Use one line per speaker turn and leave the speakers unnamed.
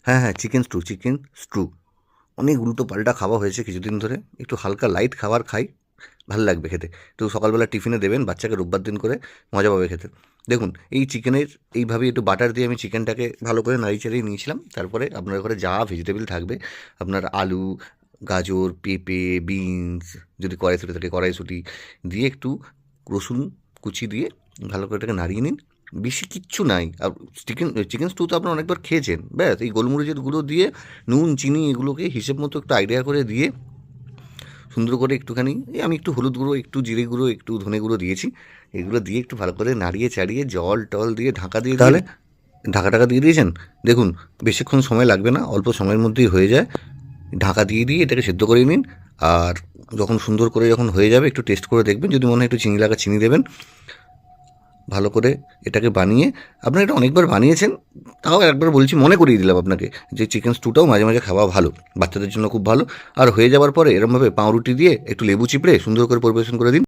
হ্যাঁ হ্যাঁ, chicken stew. অনেক উল্টো পাল্টা খাওয়া হয়েছে কিছুদিন ধরে, একটু হালকা লাইট খাবার খাই, ভালো লাগবে খেতে। তো সকালবেলা টিফিনে দেবেন বাচ্চাকে, রোববার দিন করে, মজা পাবে খেতে। দেখুন, এই চিকেনের এইভাবে একটু বাটার দিয়ে আমি চিকেনটাকে ভালো করে নাড়িয়ে চাড়িয়ে নিয়েছিলাম। তারপরে আপনার ঘরে যা ভেজিটেবল থাকবে, আপনার আলু, গাজর, পেঁপে, বিনস, যদি কড়াইশুঁটি থাকে কড়াইশুঁটি দিয়ে, একটু রসুন কুচি দিয়ে ভালো করে এটাকে নাড়িয়ে নিন। বেশি কিচ্ছু নাই। আর চিকেন স্টু তো আপনারা অনেকবার খেয়েছেন, ব্যাস এই গোলমরিচের গুঁড়ো দিয়ে, নুন চিনি এগুলোকে হিসেব মতো একটু আইডিয়া করে দিয়ে, সুন্দর করে একটুখানি, এই আমি একটু হলুদ গুঁড়ো, একটু জিরে গুঁড়ো, একটু ধনে গুঁড়ো দিয়েছি, এগুলো দিয়ে একটু ভালো করে নাড়িয়ে চাড়িয়ে জল টল দিয়ে ঢাকা দিয়ে, তাহলে ঢাকা টাকা দিয়ে দিয়েছেন। দেখুন, বেশিক্ষণ সময় লাগবে না, অল্প সময়ের মধ্যেই হয়ে যায়। ঢাকা দিয়ে দিয়ে এটাকে সেদ্ধ করে নিন। আর যখন সুন্দর করে যখন হয়ে যাবে, একটু টেস্ট করে দেখবেন, যদি মনে হয় একটু চিনি লাগা চিনি দেবেন। ভালো করে এটাকে বানিয়ে, আপনারা এটা অনেকবার বানিয়েছেন, তাও একবার বলছি, মনে করিয়ে দিলাম আপনাকে, যে চিকেন স্টুটাও মাঝে মাঝে খাওয়া ভালো, বাচ্চাদের জন্য খুব ভালো। আর হয়ে যাওয়ার পরে এরমভাবে পাউরুটি দিয়ে একটু লেবু চিপড়ে সুন্দর করে পরিবেশন করে দিন।